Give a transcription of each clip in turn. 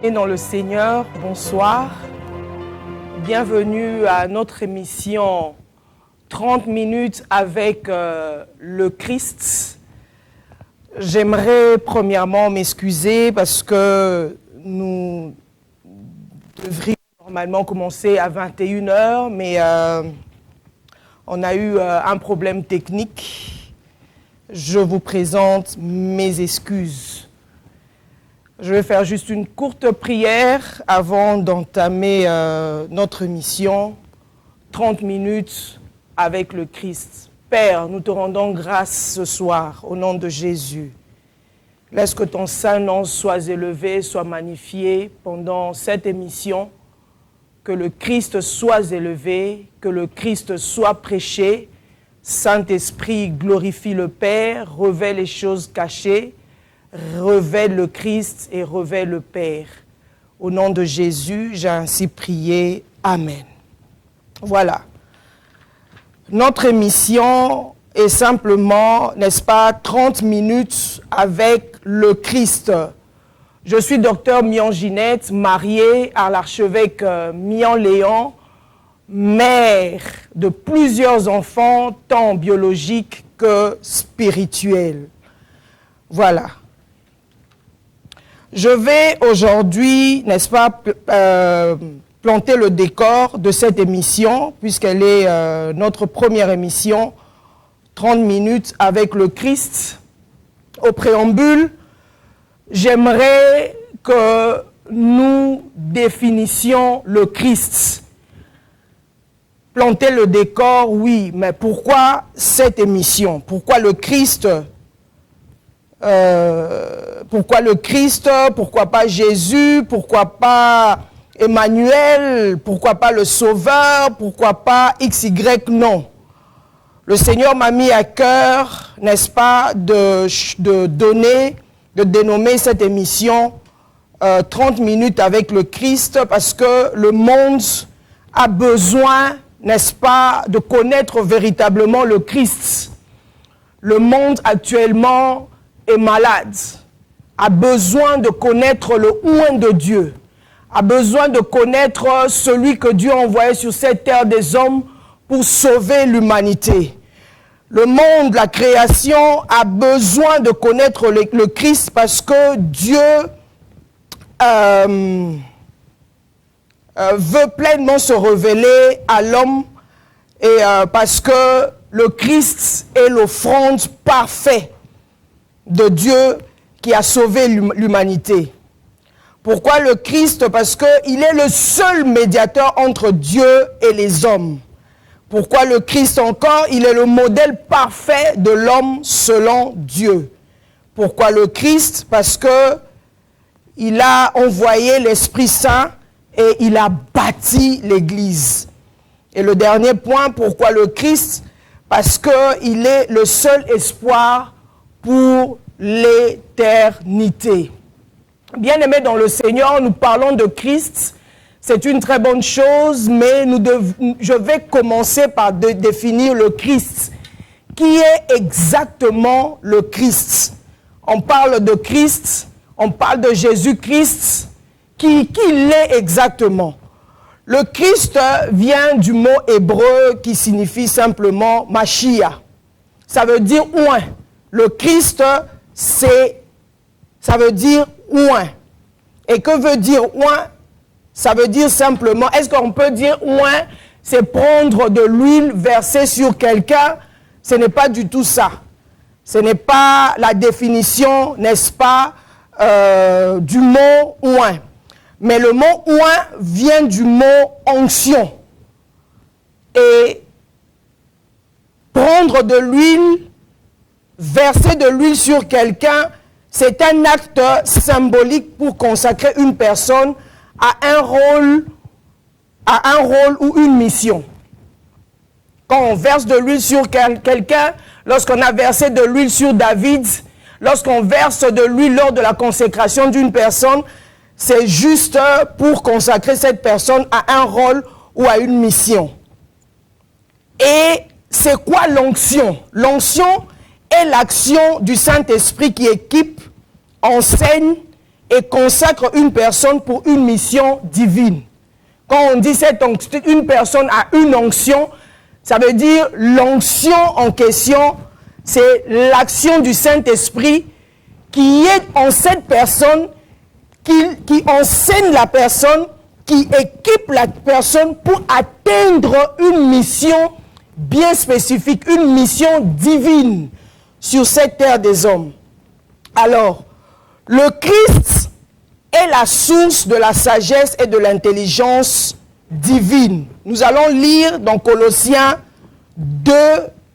Et dans le Seigneur, bonsoir. Bienvenue à notre émission 30 minutes avec le Christ. J'aimerais premièrement m'excuser parce que nous devrions normalement commencer à 21 h, mais on a eu un problème technique. Je vous présente mes excuses. Je vais faire juste une courte prière avant d'entamer notre mission. 30 minutes avec le Christ. Père, nous te rendons grâce ce soir au nom de Jésus. Laisse que ton saint nom soit élevé, soit magnifié pendant cette émission. Que le Christ soit élevé, que le Christ soit prêché. Saint-Esprit, glorifie le Père, révèle les choses cachées. Révèle le Christ et révèle le Père. Au nom de Jésus, j'ai ainsi prié. Amen. Voilà. Notre émission est simplement, n'est-ce pas, 30 minutes avec le Christ. Je suis docteur Mian Ginette, mariée à l'archevêque Mian Léon, mère de plusieurs enfants, tant biologiques que spirituels. Voilà. Je vais aujourd'hui, n'est-ce pas, planter le décor de cette émission, puisqu'elle est notre première émission, 30 minutes avec le Christ. Au préambule, j'aimerais que nous définissions le Christ. Planter le décor, oui, mais pourquoi cette émission? Pourquoi le Christ? Pourquoi le Christ? Pourquoi pas Jésus? Pourquoi pas Emmanuel? Pourquoi pas le Sauveur? Pourquoi pas XY? Non. Le Seigneur m'a mis à cœur, n'est-ce pas, de dénommer cette émission 30 minutes avec le Christ, parce que le monde a besoin, n'est-ce pas, de connaître véritablement le Christ. Le monde actuellement est malade, a besoin de connaître le oint de Dieu, a besoin de connaître celui que Dieu a envoyé sur cette terre des hommes pour sauver l'humanité. Le monde, la création, a besoin de connaître le Christ parce que Dieu veut pleinement se révéler à l'homme et parce que le Christ est l'offrande parfaite de Dieu qui a sauvé l'humanité. Pourquoi le Christ? Parce qu'il est le seul médiateur entre Dieu et les hommes. Pourquoi le Christ encore? Il est le modèle parfait de l'homme selon Dieu. Pourquoi le Christ? Parce qu'il a envoyé l'Esprit Saint et il a bâti l'Église. Et le dernier point, pourquoi le Christ? Parce qu'il est le seul espoir pour l'éternité. Bien-aimés dans le Seigneur, nous parlons de Christ. C'est une très bonne chose, mais je vais commencer par définir le Christ. Qui est exactement le Christ? On parle de Christ, on parle de Jésus-Christ. Qui l'est exactement? Le Christ vient du mot hébreu qui signifie simplement Mashiach. Ça veut dire oint. Le Christ, ça veut dire oint. Et que veut dire oint? Ça veut dire simplement, est-ce qu'on peut dire oint, c'est prendre de l'huile, verser sur quelqu'un? Ce n'est pas du tout ça. Ce n'est pas la définition, n'est-ce pas, du mot oint. Mais le mot oint vient du mot onction. Et prendre de l'huile, verser de l'huile sur quelqu'un, c'est un acte symbolique pour consacrer une personne à un rôle ou une mission. Quand on verse de l'huile sur quelqu'un, lorsqu'on a versé de l'huile sur David, lorsqu'on verse de l'huile lors de la consécration d'une personne, c'est juste pour consacrer cette personne à un rôle ou à une mission. Et c'est quoi l'onction? L'onction est l'action du Saint-Esprit qui équipe, enseigne et consacre une personne pour une mission divine. Quand on dit une personne a une onction, ça veut dire l'onction en question, c'est l'action du Saint-Esprit qui est en cette personne, qui enseigne la personne, qui équipe la personne pour atteindre une mission bien spécifique, une mission divine sur cette terre des hommes. Alors, le Christ est la source de la sagesse et de l'intelligence divine. Nous allons lire dans Colossiens 2,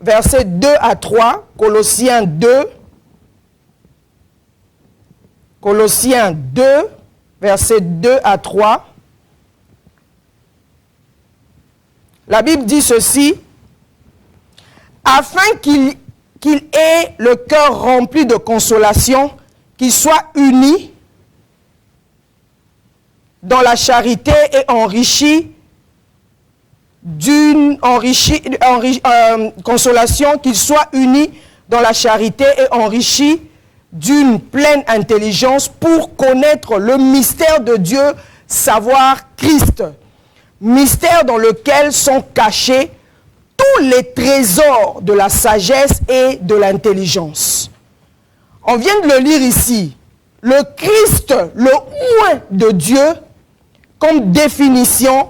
versets 2 à 3. Colossiens 2. Colossiens 2, versets 2 à 3. La Bible dit ceci. Afin qu'il ait le cœur rempli de consolation, qu'il soit uni dans la charité et enrichi d'une consolation, qu'il soit uni dans la charité et enrichi d'une pleine intelligence pour connaître le mystère de Dieu, savoir Christ, mystère dans lequel sont cachés tous les trésors de la sagesse et de l'intelligence. On vient de le lire ici. Le Christ, le oint de Dieu, comme définition,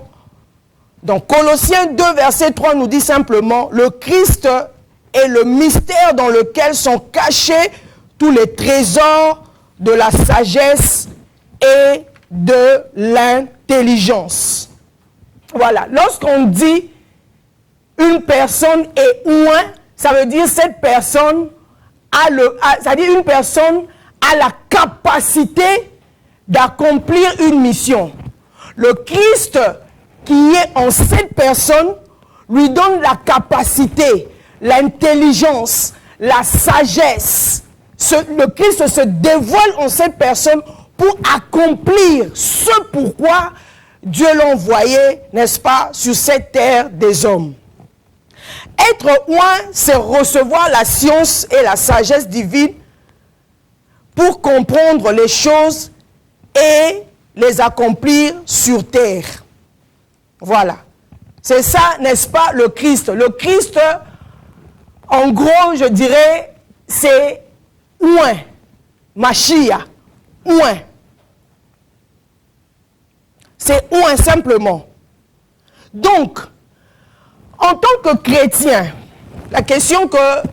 dans Colossiens 2, verset 3, nous dit simplement, le Christ est le mystère dans lequel sont cachés tous les trésors de la sagesse et de l'intelligence. Voilà, lorsqu'on dit une personne est oint, ça veut dire cette personne une personne a la capacité d'accomplir une mission. Le Christ qui est en cette personne lui donne la capacité, l'intelligence, la sagesse. Le Christ se dévoile en cette personne pour accomplir ce pourquoi Dieu l'a envoyé, n'est-ce pas, sur cette terre des hommes. Être oint, c'est recevoir la science et la sagesse divine pour comprendre les choses et les accomplir sur terre. Voilà. C'est ça, n'est-ce pas, le Christ. Le Christ, en gros, je dirais, c'est oint. Machia. Oint. C'est oint simplement. Donc, en tant que chrétien, la question que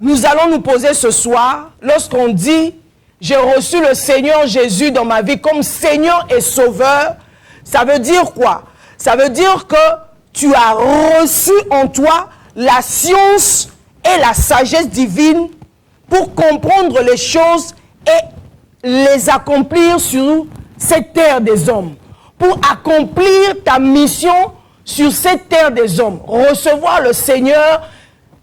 nous allons nous poser ce soir, lorsqu'on dit « J'ai reçu le Seigneur Jésus dans ma vie comme Seigneur et Sauveur », ça veut dire quoi? Ça veut dire que tu as reçu en toi la science et la sagesse divine pour comprendre les choses et les accomplir sur cette terre des hommes. Pour accomplir ta mission sur cette terre des hommes. Recevoir le Seigneur,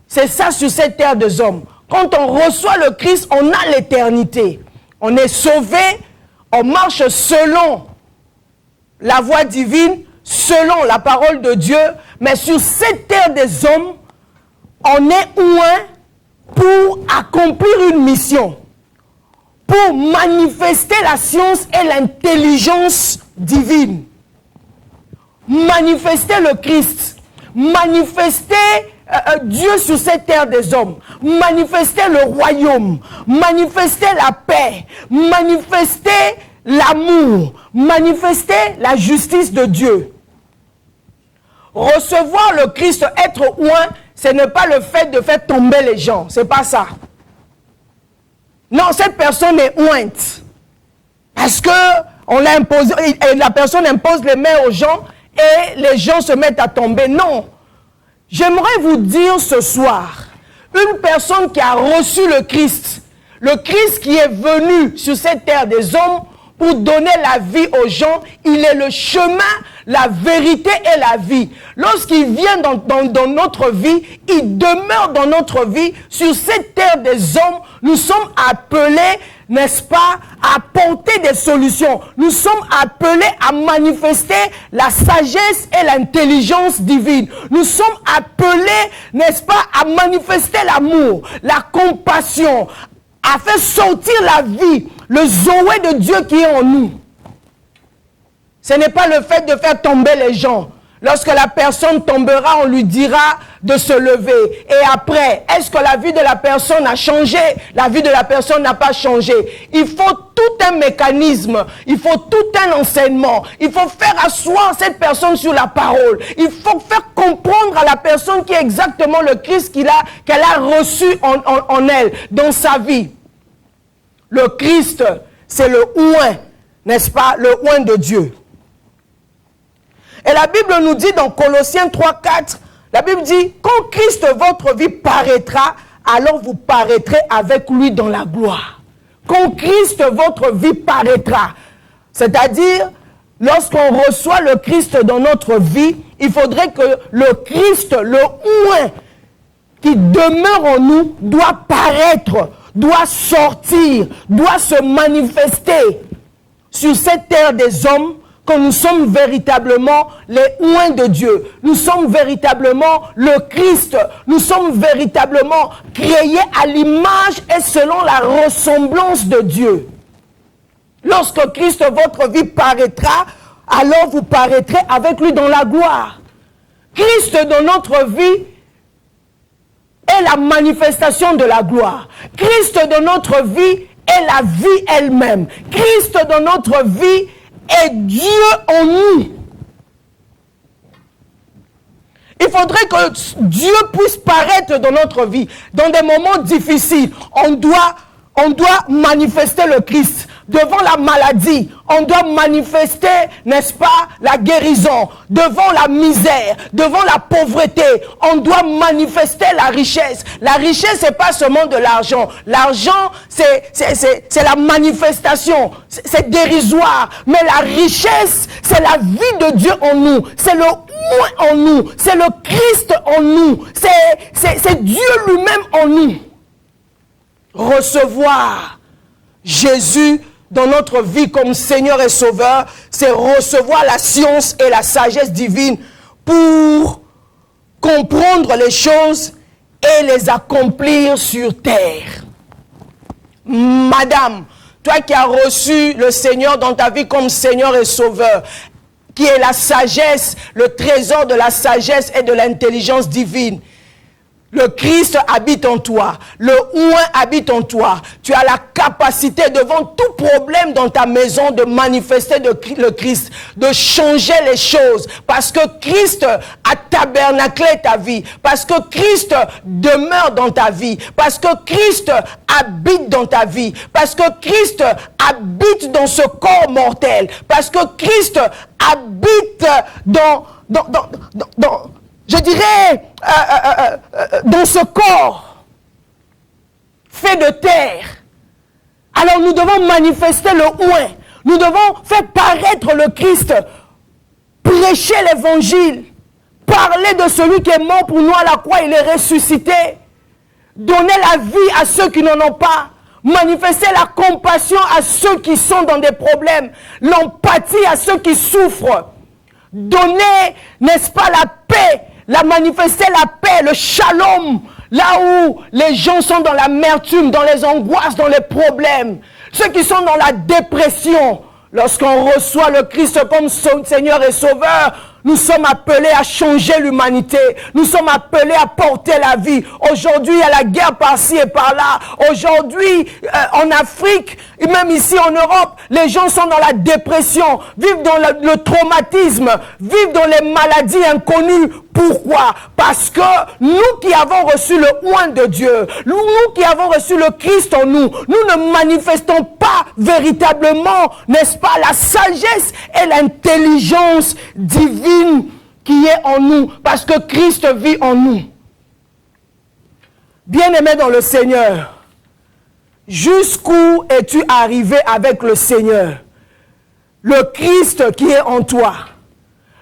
c'est ça sur cette terre des hommes. Quand on reçoit le Christ, on a l'éternité. On est sauvé, on marche selon la voie divine, selon la parole de Dieu, mais sur cette terre des hommes, on est oint pour accomplir une mission, pour manifester la science et l'intelligence divine. Manifester le Christ, manifester Dieu sur cette terre des hommes, manifester le royaume, manifester la paix, manifester l'amour, manifester la justice de Dieu. Recevoir le Christ, être oint, ce n'est pas le fait de faire tomber les gens, c'est pas ça. Non, cette personne est ointe. Parce que on l'a imposé, et la personne impose les mains aux gens et les gens se mettent à tomber. Non. J'aimerais vous dire ce soir, une personne qui a reçu le Christ qui est venu sur cette terre des hommes pour donner la vie aux gens, il est le chemin, la vérité et la vie. Lorsqu'il vient dans notre vie, il demeure dans notre vie. Sur cette terre des hommes, nous sommes appelés, n'est-ce pas, à apporter des solutions. Nous sommes appelés à manifester la sagesse et l'intelligence divine. Nous sommes appelés, n'est-ce pas, à manifester l'amour, la compassion, à faire sortir la vie, le Zoé de Dieu qui est en nous. Ce n'est pas le fait de faire tomber les gens. Lorsque la personne tombera, on lui dira de se lever. Et après, est-ce que la vie de la personne a changé? La vie de la personne n'a pas changé. Il faut tout un mécanisme, il faut tout un enseignement. Il faut faire asseoir cette personne sur la parole. Il faut faire comprendre à la personne qui est exactement le Christ qu'elle a reçu en elle, dans sa vie. Le Christ, c'est le oint, n'est-ce pas? Le oint de Dieu. Et la Bible nous dit dans Colossiens 3, 4, la Bible dit, quand Christ votre vie paraîtra, alors vous paraîtrez avec lui dans la gloire. Quand Christ votre vie paraîtra, c'est-à-dire, lorsqu'on reçoit le Christ dans notre vie, il faudrait que le Christ, le oint qui demeure en nous, doit paraître, doit sortir, doit se manifester sur cette terre des hommes, que nous sommes véritablement les oints de Dieu. Nous sommes véritablement le Christ. Nous sommes véritablement créés à l'image et selon la ressemblance de Dieu. Lorsque Christ, votre vie paraîtra, alors vous paraîtrez avec lui dans la gloire. Christ dans notre vie est la manifestation de la gloire. Christ dans notre vie est la vie elle-même. Christ dans notre vie est Dieu en nous. Il faudrait que Dieu puisse paraître dans notre vie. Dans des moments difficiles, on doit manifester le Christ. Devant la maladie, on doit manifester, n'est-ce pas, la guérison. Devant la misère, devant la pauvreté, on doit manifester la richesse. La richesse, c'est pas seulement de l'argent. L'argent, c'est la manifestation. C'est dérisoire. Mais la richesse, c'est la vie de Dieu en nous. C'est le oint en nous. C'est le Christ en nous. C'est Dieu lui-même en nous. Recevoir Jésus dans notre vie comme Seigneur et Sauveur, c'est recevoir la science et la sagesse divine pour comprendre les choses et les accomplir sur terre. Madame, toi qui as reçu le Seigneur dans ta vie comme Seigneur et Sauveur, qui est la sagesse, le trésor de la sagesse et de l'intelligence divine, le Christ habite en toi. Le oint habite en toi. Tu as la capacité devant tout problème dans ta maison de manifester le Christ, de changer les choses. Parce que Christ a tabernaclé ta vie. Parce que Christ demeure dans ta vie. Parce que Christ habite dans ta vie. Parce que Christ habite dans ce corps mortel. Parce que Christ habite je dirais, dans ce corps fait de terre. Alors nous devons manifester le oint. Nous devons faire paraître le Christ, prêcher l'évangile, parler de celui qui est mort pour nous à la croix, il est ressuscité, donner la vie à ceux qui n'en ont pas, manifester la compassion à ceux qui sont dans des problèmes, l'empathie à ceux qui souffrent, donner, n'est-ce pas, la paix, manifester la paix, le shalom, là où les gens sont dans l'amertume, dans les angoisses, dans les problèmes, ceux qui sont dans la dépression. Lorsqu'on reçoit le Christ comme son Seigneur et Sauveur, nous sommes appelés à changer l'humanité. Nous sommes appelés à porter la vie. Aujourd'hui, il y a la guerre par-ci et par-là. Aujourd'hui, en Afrique, et même ici en Europe, les gens sont dans la dépression, vivent dans le traumatisme, vivent dans les maladies inconnues. Pourquoi? Parce que nous qui avons reçu le oint de Dieu, nous qui avons reçu le Christ en nous, nous ne manifestons pas véritablement, n'est-ce pas, la sagesse et l'intelligence divine qui est en nous, parce que Christ vit en nous. Bien-aimé dans le Seigneur, jusqu'où es-tu arrivé avec le Seigneur? Le Christ qui est en toi,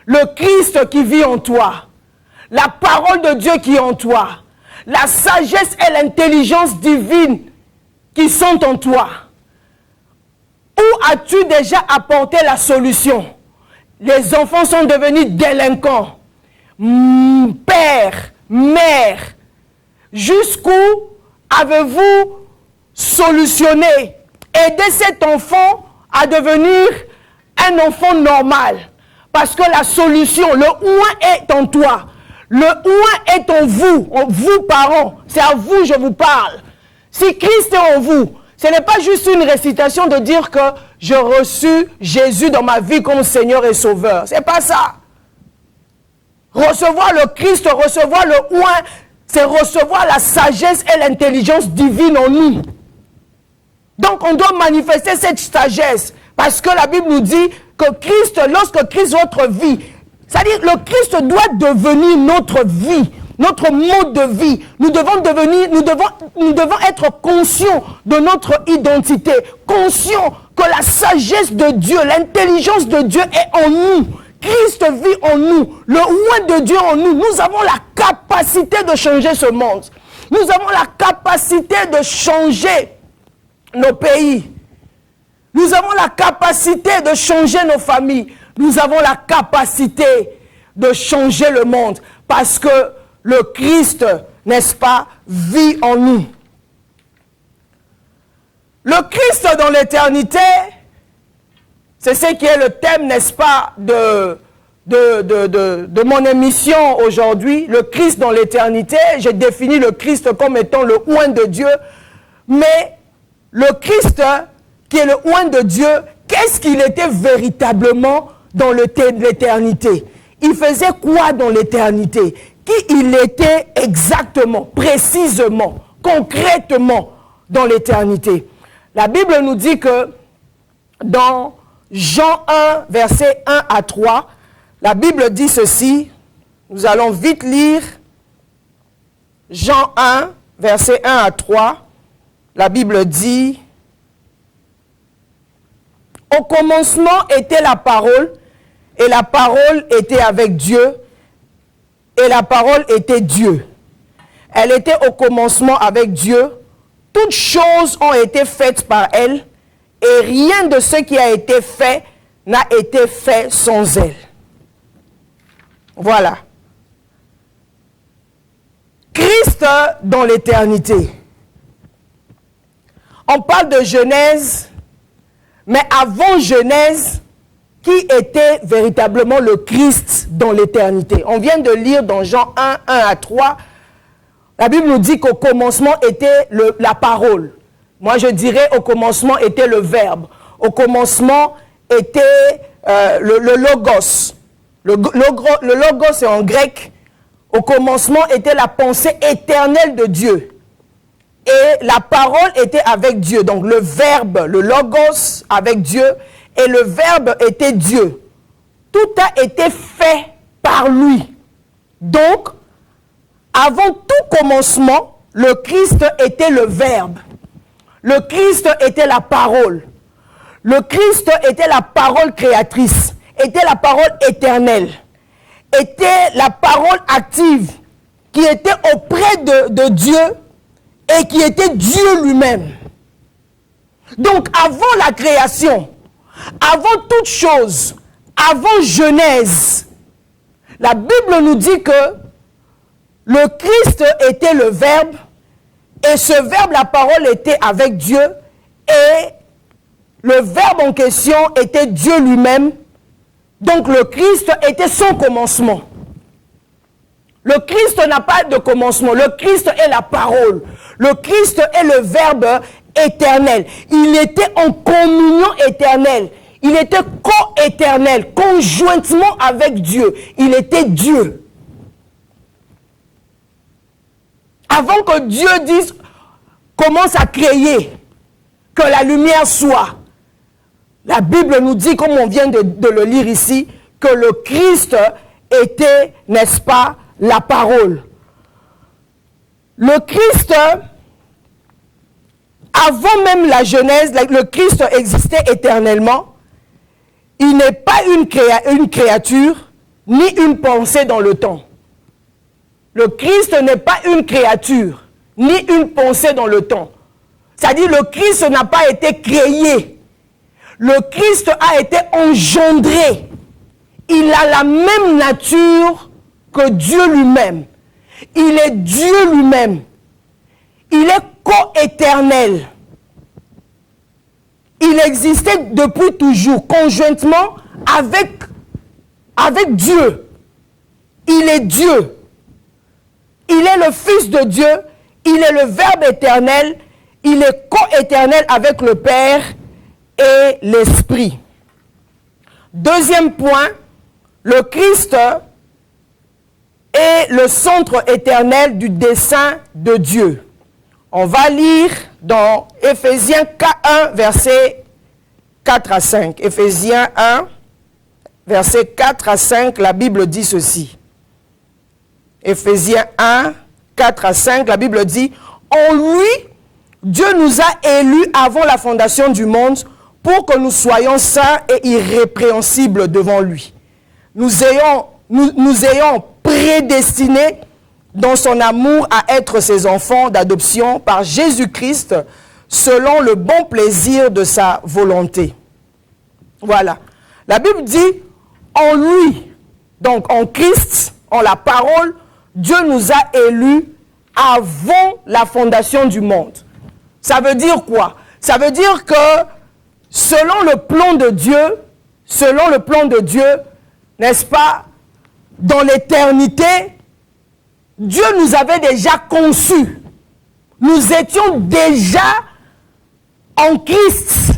le Christ qui vit en toi, la parole de Dieu qui est en toi, la sagesse et l'intelligence divine qui sont en toi. Où as-tu déjà apporté la solution? Les enfants sont devenus délinquants. Père, mère, jusqu'où avez-vous solutionné Aider cet enfant à devenir un enfant normal. Parce que la solution, le oin est en toi. Le oin est en vous parents. C'est à vous je vous parle. Si Christ est en vous, ce n'est pas juste une récitation de dire que j'ai reçu Jésus dans ma vie comme Seigneur et Sauveur. C'est pas ça. Recevoir le Christ, recevoir le oin, c'est recevoir la sagesse et l'intelligence divine en nous. Donc on doit manifester cette sagesse. Parce que la Bible nous dit que Christ, lorsque Christ est votre vie, c'est-à-dire le Christ doit devenir notre vie, notre mode de vie. Nous devons être conscients de notre identité, conscients que la sagesse de Dieu, l'intelligence de Dieu est en nous. Christ vit en nous, le oin de Dieu en nous. Nous avons la capacité de changer ce monde. Nous avons la capacité de changer nos pays. Nous avons la capacité de changer nos familles. Nous avons la capacité de changer le monde parce que le Christ, n'est-ce pas, vit en nous. Le Christ dans l'éternité, c'est ce qui est le thème, n'est-ce pas, de mon émission aujourd'hui. Le Christ dans l'éternité, j'ai défini le Christ comme étant le oint de Dieu, mais le Christ qui est le oint de Dieu, qu'est-ce qu'il était véritablement dans l'éternité? Il faisait quoi dans l'éternité? Qui il était exactement, précisément, concrètement dans l'éternité? La Bible nous dit que dans Jean 1, versets 1 à 3, la Bible dit ceci, nous allons vite lire Jean 1, versets 1 à 3, la Bible dit: au commencement était la parole, et la parole était avec Dieu, et la parole était Dieu. Elle était au commencement avec Dieu. Toutes choses ont été faites par elle, et rien de ce qui a été fait n'a été fait sans elle. Voilà. Christ dans l'éternité. On parle de Genèse, mais avant Genèse, qui était véritablement le Christ dans l'éternité? On vient de lire dans Jean 1, 1 à 3, la Bible nous dit qu'au commencement était la parole. Moi je dirais au commencement était le verbe. Au commencement était le logos. Le logos est en grec. Au commencement était la pensée éternelle de Dieu. Et la parole était avec Dieu. Donc le verbe, le logos avec Dieu, et le verbe était Dieu. Tout a été fait par lui. Donc, avant tout commencement, le Christ était le verbe. Le Christ était la parole. Le Christ était la parole créatrice, était la parole éternelle, était la parole active qui était auprès de Dieu et qui était Dieu lui-même. Donc avant la création, avant toute chose, avant Genèse, la Bible nous dit que le Christ était le Verbe, et ce Verbe, la parole, était avec Dieu, et le Verbe en question était Dieu lui-même. Donc le Christ était son commencement. Le Christ n'a pas de commencement. Le Christ est la parole. Le Christ est le Verbe éternel. Il était en communion éternelle. Il était co-éternel, conjointement avec Dieu. Il était Dieu. Avant que Dieu dise, commence à créer, que la lumière soit, la Bible nous dit, comme on vient de le lire ici, que le Christ était, n'est-ce pas, la parole. Le Christ, avant même la Genèse, le Christ existait éternellement. Il n'est pas une créature, ni une pensée dans le temps. Le Christ n'est pas une créature, ni une pensée dans le temps. C'est-à-dire, le Christ n'a pas été créé. Le Christ a été engendré. Il a la même nature que Dieu lui-même. Il est Dieu lui-même. Il est co-éternel. il existait depuis toujours, conjointement avec Dieu. Il est Dieu. Il est le Fils de Dieu. Il est le Verbe éternel. Il est co-éternel avec le Père et l'Esprit. Deuxième point, le Christ est le centre éternel du dessein de Dieu. On va lire dans Éphésiens 1, versets 4 à 5. Éphésiens 1, versets 4 à 5, la Bible dit ceci. Éphésiens 1, 4 à 5, la Bible dit « En lui, Dieu nous a élus avant la fondation du monde pour que nous soyons saints et irrépréhensibles devant lui. Nous ayons prédestinés dans son amour à être ses enfants d'adoption par Jésus-Christ selon le bon plaisir de sa volonté. » Voilà. La Bible dit « En lui », donc en Christ, en la parole, Dieu nous a élus avant la fondation du monde. Ça veut dire quoi? Ça veut dire que selon le plan de Dieu, n'est-ce pas, dans l'éternité, Dieu nous avait déjà conçus. Nous étions déjà en Christ.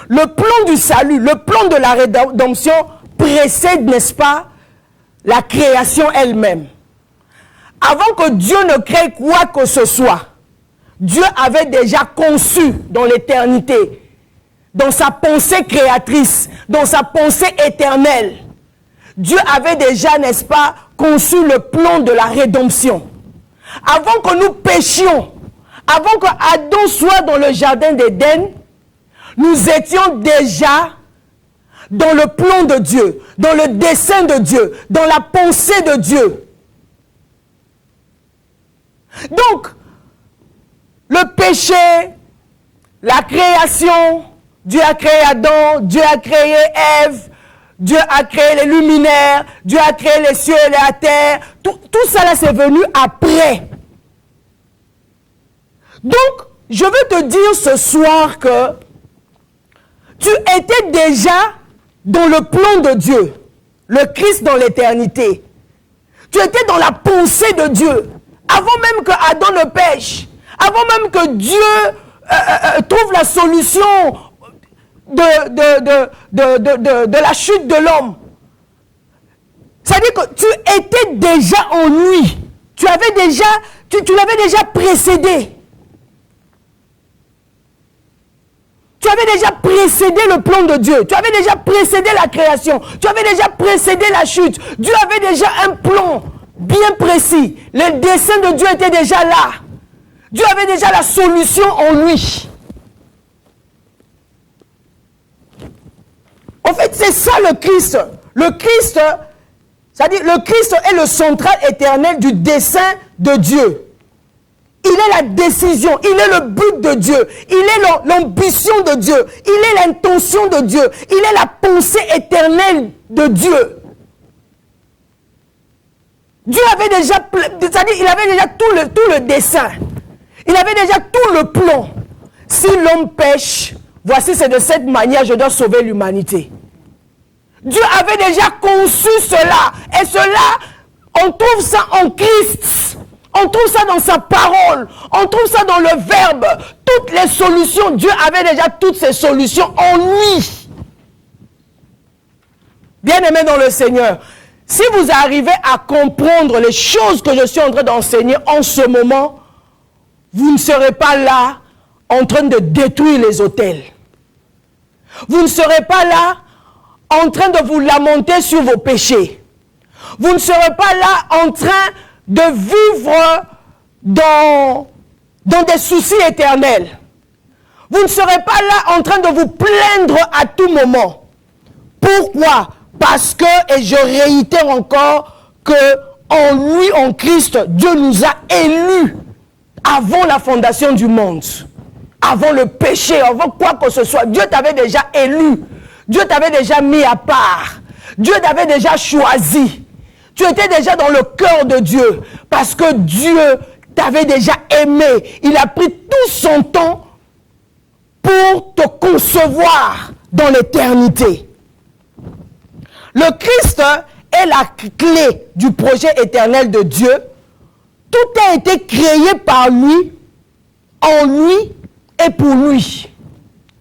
Le plan du salut, le plan de la rédemption précède, n'est-ce pas, la création elle-même. Avant que Dieu ne crée quoi que ce soit, Dieu avait déjà conçu dans l'éternité, dans sa pensée créatrice, dans sa pensée éternelle. Dieu avait déjà, n'est-ce pas, conçu le plan de la rédemption. Avant que nous péchions, avant que Adam soit dans le jardin d'Éden, nous étions déjà dans le plan de Dieu, dans le dessein de Dieu, dans la pensée de Dieu. Donc, le péché, la création, Dieu a créé Adam, Dieu a créé Ève, Dieu a créé les luminaires, Dieu a créé les cieux et la terre. Tout ça là, c'est venu après. Donc, je veux te dire ce soir que tu étais déjà dans le plan de Dieu, le Christ dans l'éternité. Tu étais dans la pensée de Dieu, avant même que Adam ne pêche, avant même que Dieu trouve la solution de la chute de l'homme. C'est-à-dire que tu étais déjà en lui. Tu l'avais déjà précédé. Tu avais déjà précédé le plan de Dieu. Tu avais déjà précédé la création. Tu avais déjà précédé la chute. Dieu avait déjà un plan bien précis. Le dessein de Dieu était déjà là. Dieu avait déjà la solution en lui. En fait, c'est ça le Christ. Le Christ, c'est-à-dire le Christ est le central éternel du dessein de Dieu. Il est la décision, il est le but de Dieu, il est l'ambition de Dieu, il est l'intention de Dieu, il est la pensée éternelle de Dieu. Dieu avait déjà, c'est-à-dire il avait déjà tout le dessein, il avait déjà tout le plan. Si l'homme pêche, voici c'est de cette manière je dois sauver l'humanité. Dieu avait déjà conçu cela, et cela, on trouve ça en Christ. On trouve ça dans sa parole, on trouve ça dans le Verbe. Toutes les solutions, Dieu avait déjà toutes ces solutions en lui. Bien-aimés dans le Seigneur, si vous arrivez à comprendre les choses que je suis en train d'enseigner en ce moment, vous ne serez pas là en train de détruire les autels. Vous ne serez pas là en train de vous lamenter sur vos péchés. Vous ne serez pas là en train de vivre dans des soucis éternels. Vous ne serez pas là en train de vous plaindre à tout moment. Pourquoi? Parce que, et je réitère encore, que en lui, en Christ, Dieu nous a élus avant la fondation du monde, avant le péché, avant quoi que ce soit. Dieu t'avait déjà élu. Dieu t'avait déjà mis à part. Dieu t'avait déjà choisi. Tu étais déjà dans le cœur de Dieu parce que Dieu t'avait déjà aimé. Il a pris tout son temps pour te concevoir dans l'éternité. Le Christ est la clé du projet éternel de Dieu. Tout a été créé par lui, en lui et pour lui.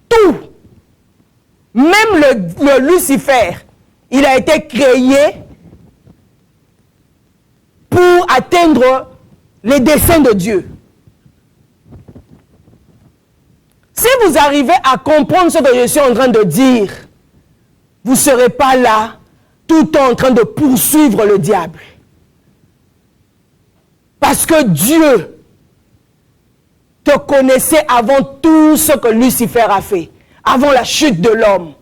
Tout. Même le Lucifer, il a été créé pour atteindre les desseins de Dieu. Si vous arrivez à comprendre ce que je suis en train de dire, vous ne serez pas là tout en train de poursuivre le diable. Parce que Dieu te connaissait avant tout ce que Lucifer a fait. Avant la chute de l'homme.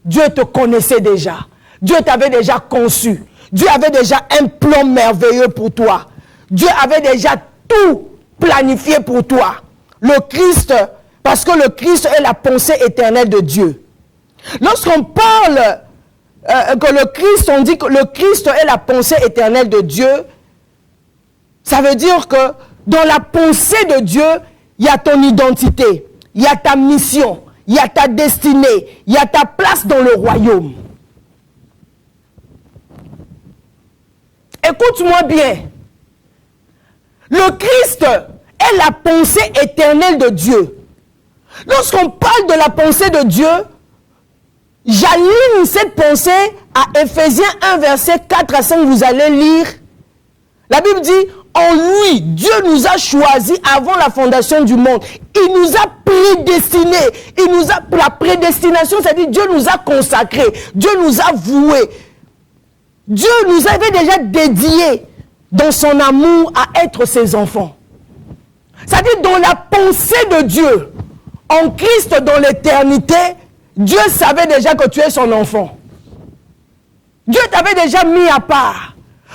Dieu te connaissait déjà. Dieu t'avait déjà conçu. Dieu avait déjà un plan merveilleux pour toi. Dieu avait déjà tout planifié pour toi. Le Christ, parce que le Christ est la pensée éternelle de Dieu. Lorsqu'on parle que le Christ, on dit que le Christ est la pensée éternelle de Dieu, ça veut dire que dans la pensée de Dieu, il y a ton identité, il y a ta mission, il y a ta destinée, il y a ta place dans le royaume. Écoute-moi bien. Le Christ est la pensée éternelle de Dieu. Lorsqu'on parle de la pensée de Dieu, j'aligne cette pensée à Éphésiens 1, verset 4 à 5, vous allez lire. La Bible dit, en lui, Dieu nous a choisis avant la fondation du monde. Il nous a prédestinés. La prédestination, c'est-à-dire Dieu nous a consacrés. Dieu nous a voués. Dieu nous avait déjà dédiés dans son amour à être ses enfants. C'est-à-dire dans la pensée de Dieu, en Christ dans l'éternité, Dieu savait déjà que tu es son enfant. Dieu t'avait déjà mis à part.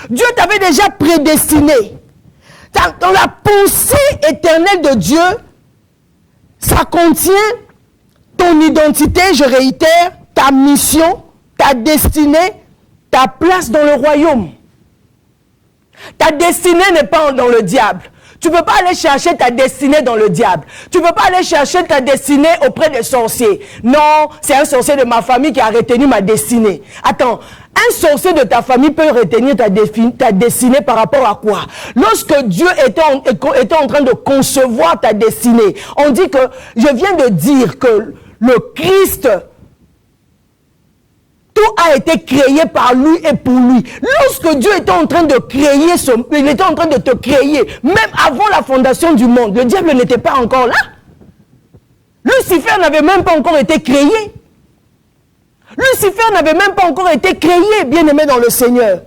Dieu t'avait déjà prédestiné. Dans la pensée éternelle de Dieu, ça contient ton identité, je réitère, ta mission, ta destinée, ta place dans le royaume. Ta destinée n'est pas dans le diable. Tu ne peux pas aller chercher ta destinée dans le diable. Tu ne peux pas aller chercher ta destinée auprès des sorciers. Non, c'est un sorcier de ma famille qui a retenu ma destinée. Attends, un sorcier de ta famille peut retenir ta destinée par rapport à quoi? Lorsque Dieu était en train de concevoir ta destinée, on dit que, je viens de dire que le Christ, tout a été créé par lui et pour lui. Lorsque Dieu était en train de créer, il était en train de te créer, même avant la fondation du monde, le diable n'était pas encore là. Lucifer n'avait même pas encore été créé. Lucifer n'avait même pas encore été créé, bien-aimé dans le Seigneur.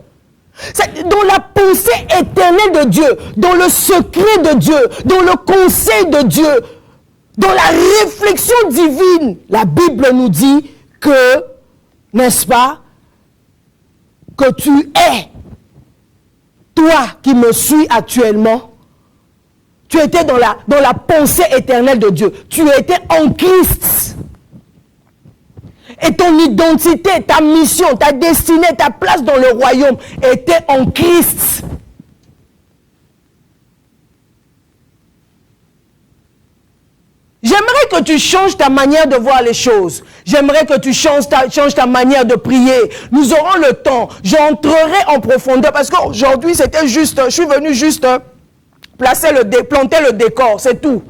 C'est dans la pensée éternelle de Dieu, dans le secret de Dieu, dans le conseil de Dieu, dans la réflexion divine, la Bible nous dit que, n'est-ce pas, que tu es, toi qui me suis actuellement, tu étais dans la pensée éternelle de Dieu. Tu étais en Christ. Et ton identité, ta mission, ta destinée, ta place dans le royaume était en Christ. J'aimerais que tu changes ta manière de voir les choses. J'aimerais que tu changes ta manière de prier. Nous aurons le temps. J'entrerai en profondeur parce qu'aujourd'hui, c'était juste, je suis venu juste planter le décor, c'est tout.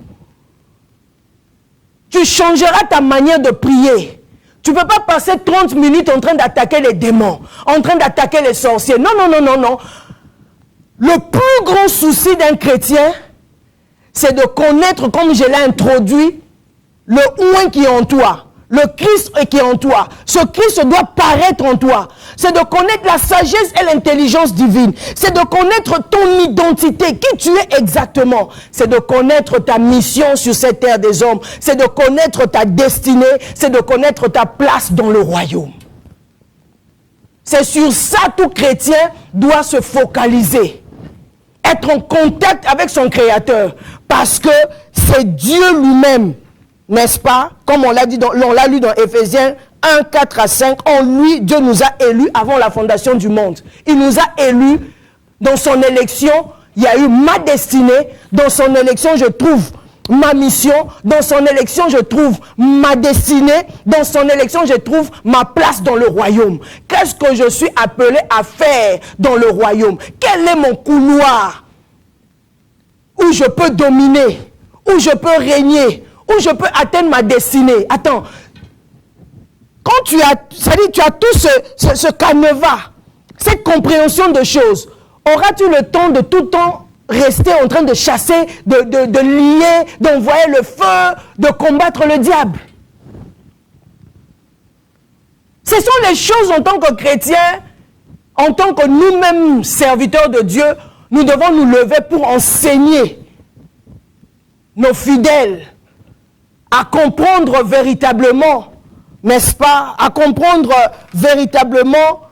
Tu changeras ta manière de prier. Tu ne peux pas passer 30 minutes en train d'attaquer les démons, en train d'attaquer les sorciers. Non, non, non, non, non. Le plus grand souci d'un chrétien, c'est de connaître, comme je l'ai introduit, le oint qui est en toi, le Christ qui est en toi. Ce Christ doit paraître en toi. C'est de connaître la sagesse et l'intelligence divine. C'est de connaître ton identité, qui tu es exactement. C'est de connaître ta mission sur cette terre des hommes. C'est de connaître ta destinée. C'est de connaître ta place dans le royaume. C'est sur ça tout chrétien doit se focaliser. Être en contact avec son Créateur. Parce que c'est Dieu lui-même, n'est-ce pas? Comme on l'a dit, on l'a lu dans Éphésiens 1, 4 à 5. En lui, Dieu nous a élus avant la fondation du monde. Il nous a élus dans son élection. Il y a eu ma destinée. Dans son élection, je trouve ma mission, dans son élection, je trouve ma destinée, dans son élection, je trouve ma place dans le royaume. Qu'est-ce que je suis appelé à faire dans le royaume? Quel est mon couloir où je peux dominer, où je peux régner, où je peux atteindre ma destinée? Attends, quand tu as, c'est-à-dire tu as tout ce canevas, cette compréhension de choses, auras-tu le temps de tout le temps rester en train de chasser, de lier, d'envoyer le feu, de combattre le diable? Ce sont les choses en tant que chrétiens, en tant que nous-mêmes serviteurs de Dieu, nous devons nous lever pour enseigner nos fidèles à comprendre véritablement, n'est-ce pas, à comprendre véritablement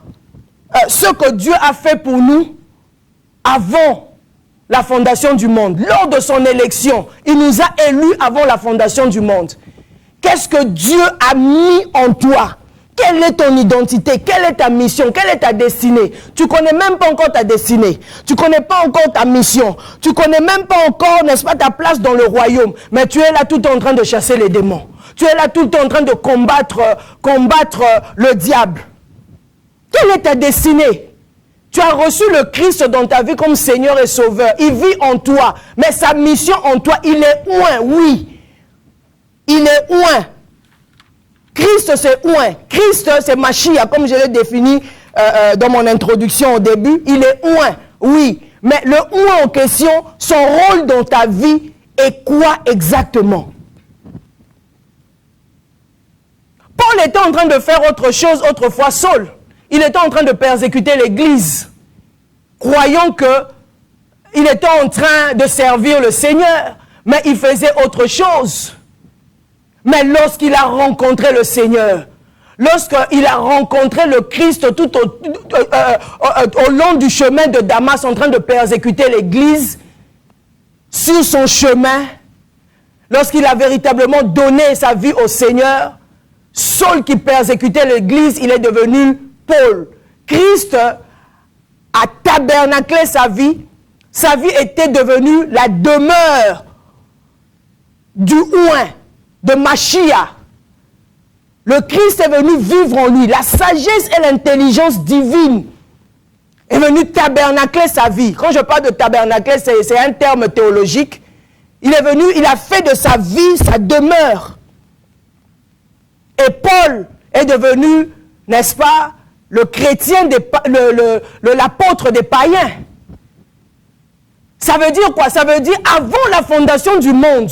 ce que Dieu a fait pour nous avant la fondation du monde. Lors de son élection, il nous a élus avant la fondation du monde. Qu'est-ce que Dieu a mis en toi? Quelle est ton identité? Quelle est ta mission? Quelle est ta destinée? Tu ne connais même pas encore ta destinée. Tu ne connais pas encore ta mission. Tu ne connais même pas encore, n'est-ce pas, ta place dans le royaume. Mais tu es là tout en train de chasser les démons. Tu es là tout en train de combattre le diable. Quelle est ta destinée? Tu as reçu le Christ dans ta vie comme Seigneur et Sauveur. Il vit en toi. Mais sa mission en toi, il est oint, oui. Il est oint. Christ, c'est oint. Christ, c'est Machia, comme je l'ai défini dans mon introduction au début. Il est oint, oui. Mais le oint en question, son rôle dans ta vie est quoi exactement? Paul était en train de faire autre chose autrefois, Saul. Il était en train de persécuter l'Église, croyant qu'il était en train de servir le Seigneur, mais il faisait autre chose. Mais lorsqu'il a rencontré le Seigneur, lorsqu'il a rencontré le Christ tout au long du chemin de Damas, en train de persécuter l'Église, sur son chemin, lorsqu'il a véritablement donné sa vie au Seigneur, Saul qui persécutait l'Église, il est devenu Paul. Christ a tabernaclé sa vie. Sa vie était devenue la demeure du oint, de Machia. Le Christ est venu vivre en lui. La sagesse et l'intelligence divine est venue tabernacler sa vie. Quand je parle de tabernacler, c'est un terme théologique. Il est venu, il a fait de sa vie sa demeure. Et Paul est devenu, n'est-ce pas, le chrétien, l'apôtre des païens. Ça veut dire quoi? Ça veut dire avant la fondation du monde,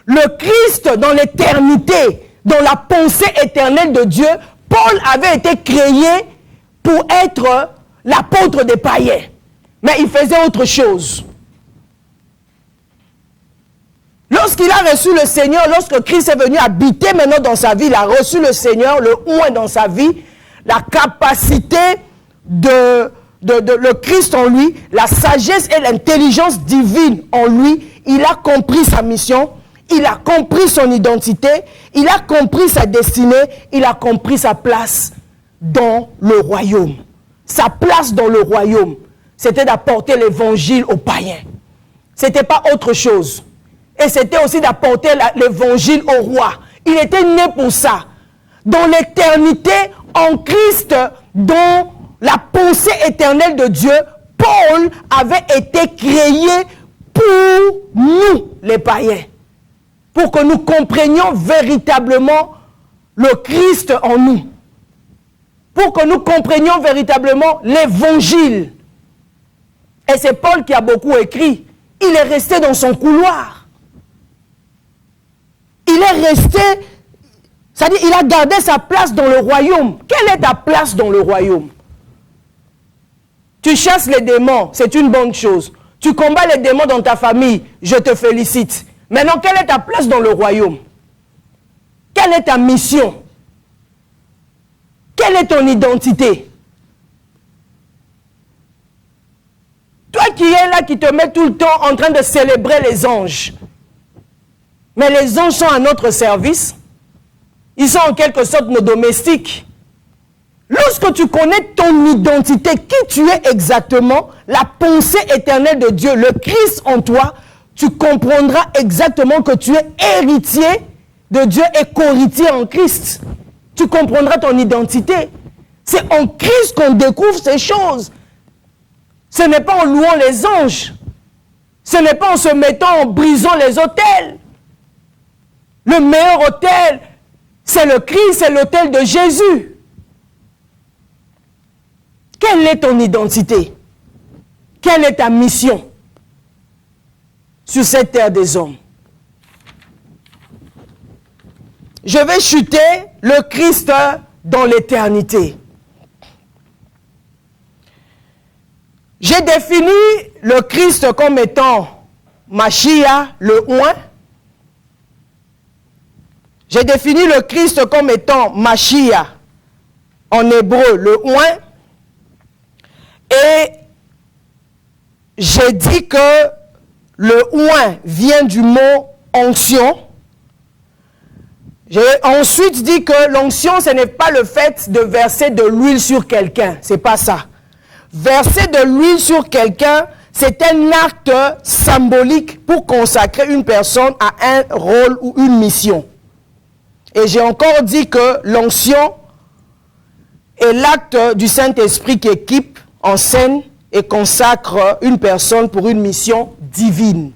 le Christ dans l'éternité, dans la pensée éternelle de Dieu, Paul avait été créé pour être l'apôtre des païens. Mais il faisait autre chose. Lorsqu'il a reçu le Seigneur, lorsque Christ est venu habiter maintenant dans sa vie, il a reçu le Seigneur, le oint dans sa vie, la capacité le Christ en lui, la sagesse et l'intelligence divine en lui, il a compris sa mission, il a compris son identité, il a compris sa destinée, il a compris sa place dans le royaume. Sa place dans le royaume, c'était d'apporter l'évangile aux païens. Ce n'était pas autre chose. Et c'était aussi d'apporter l'évangile au roi. Il était né pour ça. Dans l'éternité, en Christ, dans la pensée éternelle de Dieu, Paul avait été créé pour nous, les païens. Pour que nous comprenions véritablement le Christ en nous. Pour que nous comprenions véritablement l'évangile. Et c'est Paul qui a beaucoup écrit. Il est resté dans son couloir. Il est resté, c'est-à-dire il a gardé sa place dans le royaume. Quelle est ta place dans le royaume? Tu chasses les démons, c'est une bonne chose. Tu combats les démons dans ta famille, je te félicite. Maintenant, quelle est ta place dans le royaume? Quelle est ta mission? Quelle est ton identité? Toi qui es là, qui te mets tout le temps en train de célébrer les anges. Mais les anges sont à notre service. Ils sont en quelque sorte nos domestiques. Lorsque tu connais ton identité, qui tu es exactement, la pensée éternelle de Dieu, le Christ en toi, tu comprendras exactement que tu es héritier de Dieu et co-héritier en Christ. Tu comprendras ton identité. C'est en Christ qu'on découvre ces choses. Ce n'est pas en louant les anges. Ce n'est pas en se mettant, en brisant les autels. Le meilleur autel, c'est le Christ, c'est l'autel de Jésus. Quelle est ton identité? Quelle est ta mission sur cette terre des hommes? Je vais chuter le Christ dans l'éternité. J'ai défini le Christ comme étant Mashiach, le oint. J'ai défini le Christ comme étant Mashiach, en hébreu, le oint. Et j'ai dit que le oint vient du mot onction. J'ai ensuite dit que l'onction, ce n'est pas le fait de verser de l'huile sur quelqu'un. C'est pas ça. Verser de l'huile sur quelqu'un, c'est un acte symbolique pour consacrer une personne à un rôle ou une mission. Et j'ai encore dit que l'onction est l'acte du Saint-Esprit qui équipe, enseigne et consacre une personne pour une mission divine.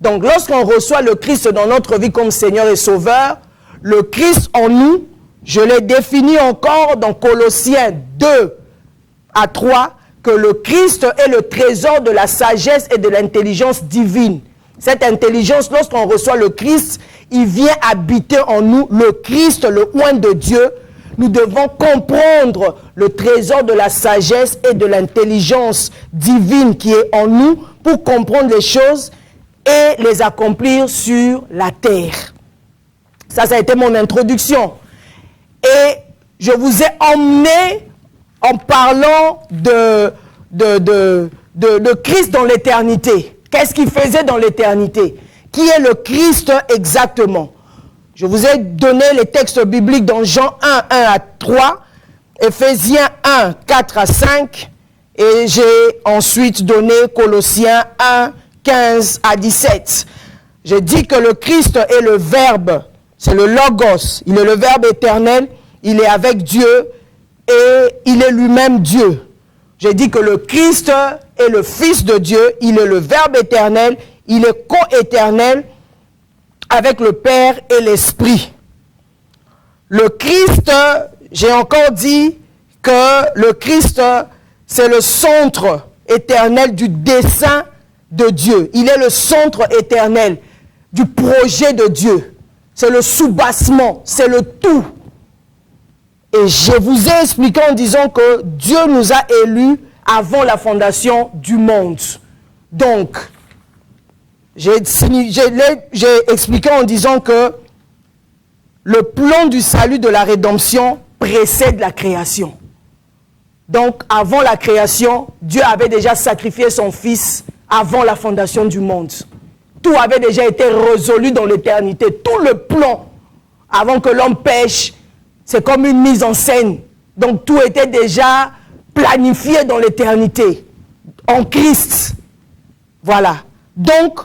Donc lorsqu'on reçoit le Christ dans notre vie comme Seigneur et Sauveur, le Christ en nous, je l'ai défini encore dans Colossiens 2 à 3, que le Christ est le trésor de la sagesse et de l'intelligence divine. Cette intelligence, lorsqu'on reçoit le Christ, il vient habiter en nous, le Christ, le oint de Dieu. Nous devons comprendre le trésor de la sagesse et de l'intelligence divine qui est en nous pour comprendre les choses et les accomplir sur la terre. Ça a été mon introduction. Et je vous ai emmené en parlant de Christ dans l'éternité. Qu'est-ce qu'il faisait dans l'éternité? Qui est le Christ exactement? Je vous ai donné les textes bibliques dans Jean 1, 1 à 3, Éphésiens 1, 4 à 5, et j'ai ensuite donné Colossiens 1, 15 à 17. J'ai dit que le Christ est le Verbe, c'est le Logos, il est le Verbe éternel, il est avec Dieu et il est lui-même Dieu. J'ai dit que le Christ est le Fils de Dieu, il est le Verbe éternel, il est co-éternel avec le Père et l'Esprit. Le Christ, j'ai encore dit que le Christ, c'est le centre éternel du dessein de Dieu. Il est le centre éternel du projet de Dieu. C'est le soubassement, c'est le tout. Et je vous ai expliqué en disant que Dieu nous a élus avant la fondation du monde. Donc, j'ai expliqué en disant que le plan du salut de la rédemption précède la création. Donc, avant la création, Dieu avait déjà sacrifié son Fils avant la fondation du monde. Tout avait déjà été résolu dans l'éternité. Tout le plan, avant que l'homme pêche, c'est comme une mise en scène. Donc, tout était déjà planifié dans l'éternité, en Christ. Voilà. Donc,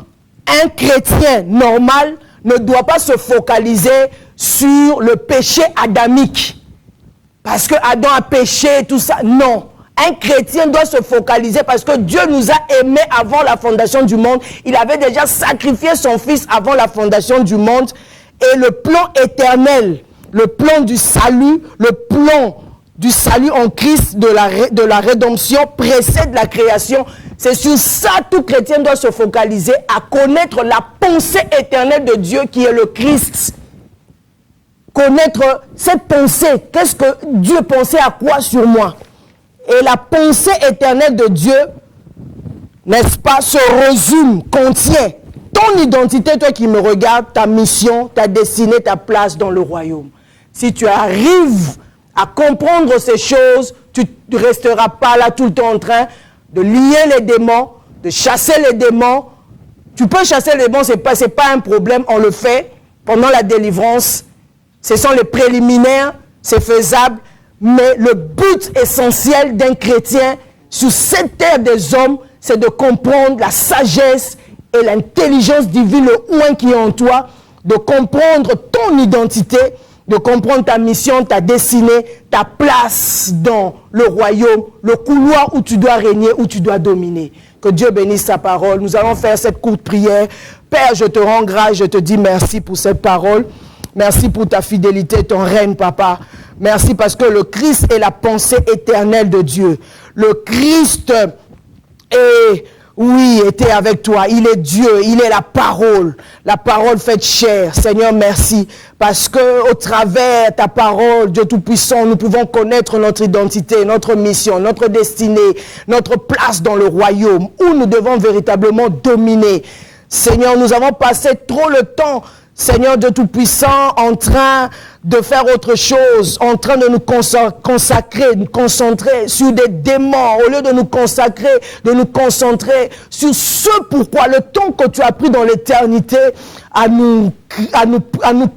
un chrétien normal ne doit pas se focaliser sur le péché adamique. Parce que Adam a péché, tout ça. Non. Un chrétien doit se focaliser parce que Dieu nous a aimés avant la fondation du monde. Il avait déjà sacrifié son Fils avant la fondation du monde. Et le plan éternel, le plan du salut en Christ de la rédemption précède la création. C'est sur ça que tout chrétien doit se focaliser, à connaître la pensée éternelle de Dieu qui est le Christ. Connaître cette pensée, qu'est-ce que Dieu pensait à quoi sur moi? Et la pensée éternelle de Dieu, n'est-ce pas, se résume, contient ton identité, toi qui me regardes, ta mission, ta destinée, ta place dans le royaume. Si tu arrives à comprendre ces choses, tu ne resteras pas là tout le temps en train de lier les démons, de chasser les démons. Tu peux chasser les démons, ce n'est pas un problème, on le fait pendant la délivrance. Ce sont les préliminaires, c'est faisable. Mais le but essentiel d'un chrétien sur cette terre des hommes, c'est de comprendre la sagesse et l'intelligence divine, le oint qui est en toi, de comprendre ton identité, de comprendre ta mission, ta destinée, ta place dans le royaume, le couloir où tu dois régner, où tu dois dominer. Que Dieu bénisse sa parole. Nous allons faire cette courte prière. Père, je te rends grâce, je te dis merci pour cette parole. Merci pour ta fidélité, ton règne, papa. Merci parce que le Christ est la pensée éternelle de Dieu. Le Christ est, oui, était avec toi. Il est Dieu, il est la parole faite chair. Seigneur, merci. Parce que au travers ta parole, Dieu Tout-Puissant, nous pouvons connaître notre identité, notre mission, notre destinée, notre place dans le royaume où nous devons véritablement dominer. Seigneur, nous avons passé trop le temps, Seigneur Dieu Tout-Puissant, en train de faire autre chose, en train de nous consacrer, nous concentrer sur des démons, au lieu de nous consacrer, de nous concentrer sur ce pourquoi le temps que tu as pris dans l'éternité à nous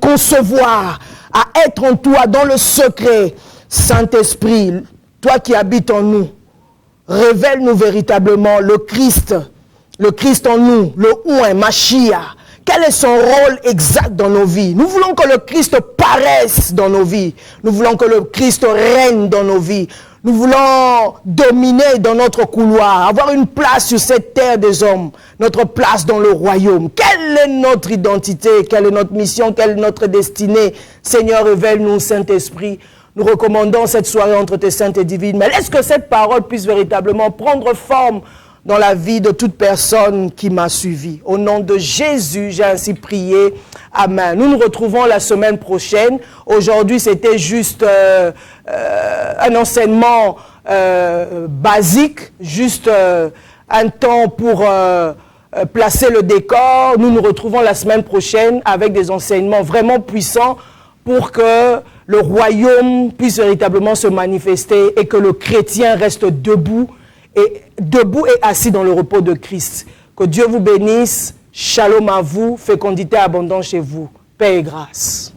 concevoir, à être en toi dans le secret. Saint-Esprit, toi qui habites en nous, révèle-nous véritablement le Christ en nous, le oint, Mashiach. Quel est son rôle exact dans nos vies? Nous voulons que le Christ paraisse dans nos vies. Nous voulons que le Christ règne dans nos vies. Nous voulons dominer dans notre couloir, avoir une place sur cette terre des hommes, notre place dans le royaume. Quelle est notre identité? Quelle est notre mission? Quelle est notre destinée? Seigneur, révèle-nous, Saint-Esprit. Nous recommandons cette soirée entre tes saintes et divines. Mais laisse que cette parole puisse véritablement prendre forme dans la vie de toute personne qui m'a suivi. Au nom de Jésus, j'ai ainsi prié. Amen. Nous nous retrouvons la semaine prochaine. Aujourd'hui, c'était juste un enseignement basique, juste un temps pour placer le décor. Nous nous retrouvons la semaine prochaine avec des enseignements vraiment puissants pour que le royaume puisse véritablement se manifester et que le chrétien reste debout et assis dans le repos de Christ. Que Dieu vous bénisse. Shalom à vous. Fécondité abondante chez vous. Paix et grâce.